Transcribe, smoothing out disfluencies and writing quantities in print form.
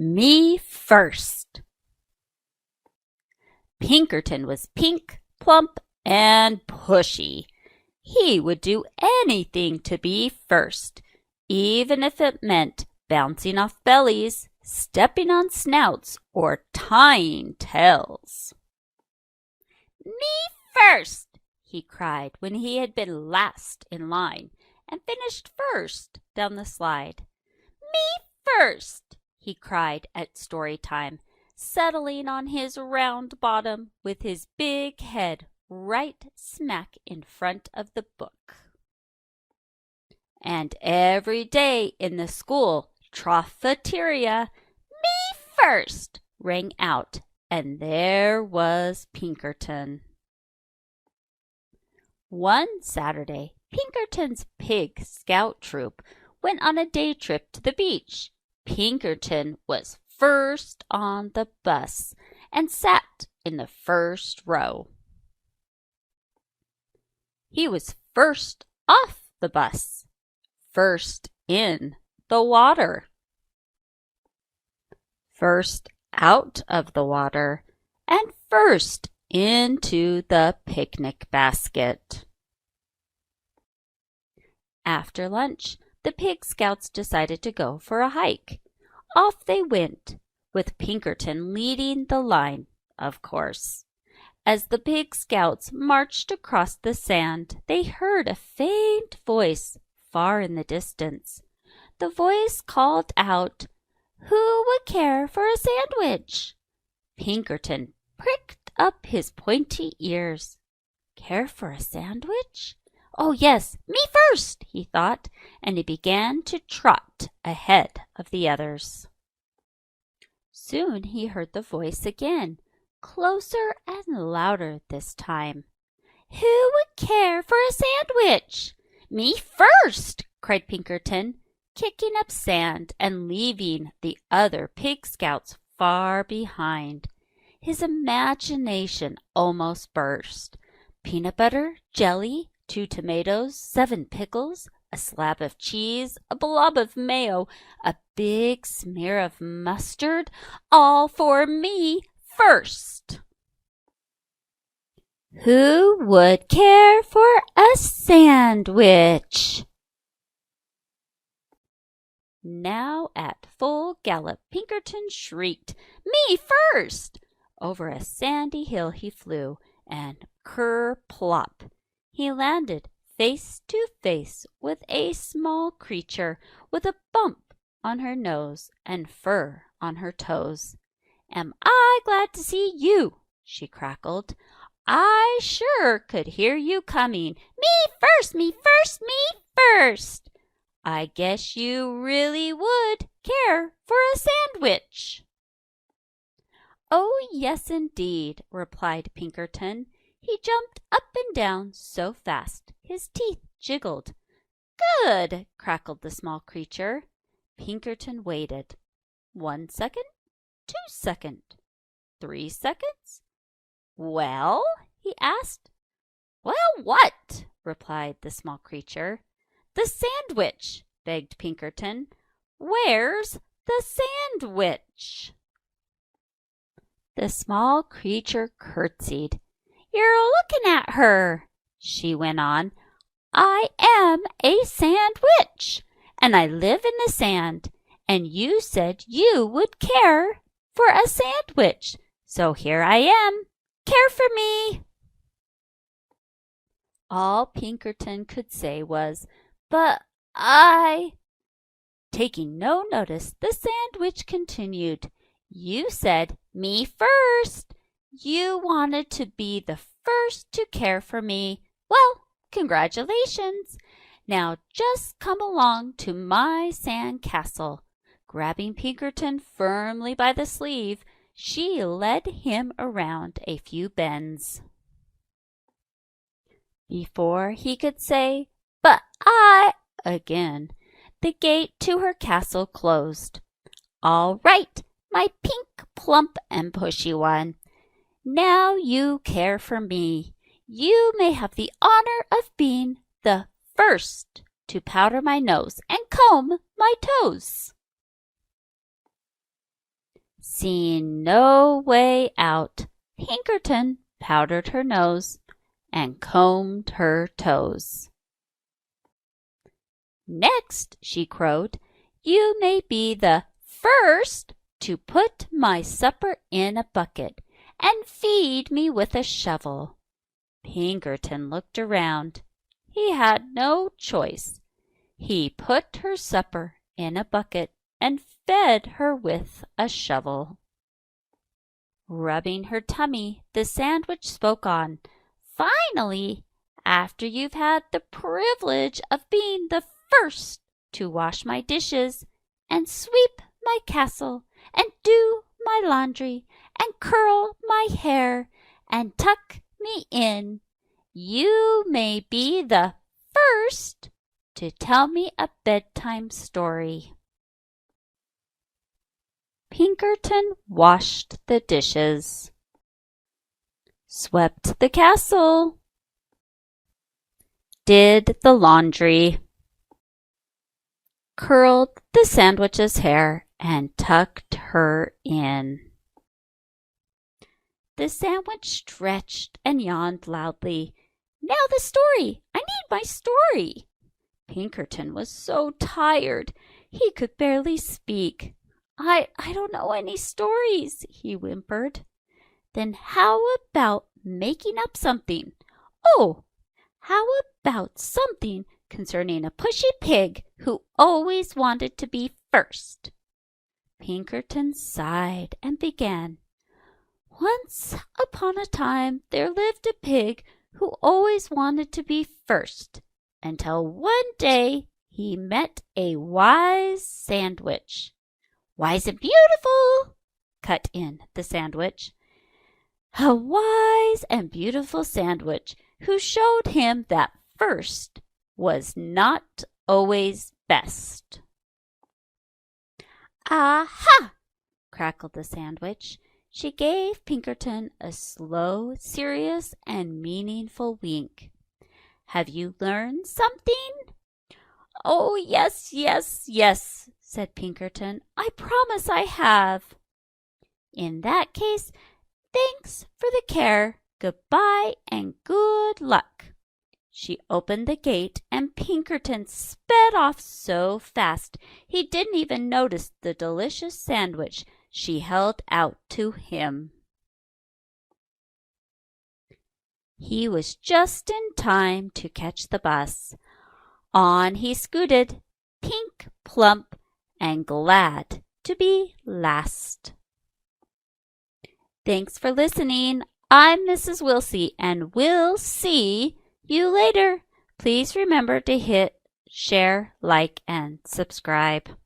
Me first. Pinkerton was pink, plump, and pushy. He would do anything to be first, even if it meant bouncing off bellies, stepping on snouts, or tying tails. Me first, he cried when he had been last in line and finished first down the slide. Me first, he cried at story time, settling on his round bottom with his big head right smack in front of the book. And every day in the school tropheceteria, me first rang out, and there was Pinkerton. One Saturday, Pinkerton's pig scout troop went on a day trip to the beach. Pinkerton was first on the bus and sat in the first row. He was first off the bus, first in the water, first out of the water, and first into the picnic basket. After lunch, the pig scouts decided to go for a hike. Off they went, with Pinkerton leading the line, of course. As the pig scouts marched across the sand, they heard a faint voice far in the distance. The voice called out, "Who would care for a sandwich?" Pinkerton pricked up his pointy ears. Care for a sandwich? Oh, yes, me first, he thought, and he began to trot ahead of the others. Soon he heard the voice again, closer and louder this time. Who would care for a sandwich? Me first, cried Pinkerton, kicking up sand and leaving the other pig scouts far behind. His imagination almost burst. Peanut butter, jelly, 2 tomatoes, 7 pickles, a slab of cheese, a blob of mayo, a big smear of mustard, all for me first. Who would care for a sandwich? Now at full gallop, Pinkerton shrieked, Me first! Over a sandy hill he flew, and ker-plop! He landed face to face with a small creature with a bump on her nose and fur on her toes. Am I glad to see you? She crackled. I sure could hear you coming. Me first, me first, me first. I guess you really would care for a sandwich. Oh, yes, indeed, replied Pinkerton. He jumped up and down so fast his teeth jiggled. Good, crackled the small creature. Pinkerton waited. 1 second, 2 seconds, 3 seconds. Well, he asked. Well, what? Replied the small creature. The sandwich, begged Pinkerton. Where's the sandwich? The small creature curtsied. You're looking at her, she went on. I am a sandwich, and I live in the sand, and you said you would care for a sandwich, so here I am. Care for me. All Pinkerton could say was, But I... Taking no notice, the sandwich continued. You said, me first. You wanted to be the first to care for me. Well, congratulations. Now just come along to my sand castle. Grabbing Pinkerton firmly by the sleeve, she led him around a few bends. Before he could say, But I, again, the gate to her castle closed. All right, my pink, plump, and pushy one. Now you care for me. You may have the honor of being the first to powder my nose and comb my toes. Seeing no way out, Pinkerton powdered her nose and combed her toes. "Next," she crowed, "you may be the first to put my supper in a bucket and feed me with a shovel." Pinkerton looked around. He had no choice. He put her supper in a bucket and fed her with a shovel. Rubbing her tummy, the sandwich spoke on. "Finally, after you've had the privilege of being the first to wash my dishes and sweep my castle and do my laundry and curl my hair and tuck me in, you may be the first to tell me a bedtime story." Pinkerton washed the dishes, swept the castle, did the laundry, curled the sandwich's hair, and tucked her in. The sandwich stretched and yawned loudly. "Now the story! I need my story!" Pinkerton was so tired he could barely speak. I don't know any stories," he whimpered. "Then how about making up something? Oh, how about something concerning a pushy pig who always wanted to be first?" Pinkerton sighed and began. "Once upon a time there lived a pig who always wanted to be first, until one day he met a wise sandwich." "Wise and beautiful," cut in the sandwich. "A wise and beautiful sandwich who showed him that first was not always best." "Aha!" crackled the sandwich. She gave Pinkerton a slow, serious, and meaningful wink. "Have you learned something?" "Oh, yes, yes, yes," said Pinkerton. "I promise I have." "In that case, thanks for the care. Goodbye and good luck." She opened the gate, and Pinkerton sped off so fast he didn't even notice the delicious sandwich she held out to him. He was just in time to catch the bus. On he scooted, pink, plump, and glad to be last. Thanks for listening. I'm Mrs. Wilsey, and we'll see you later. Please remember to hit share, like, and subscribe.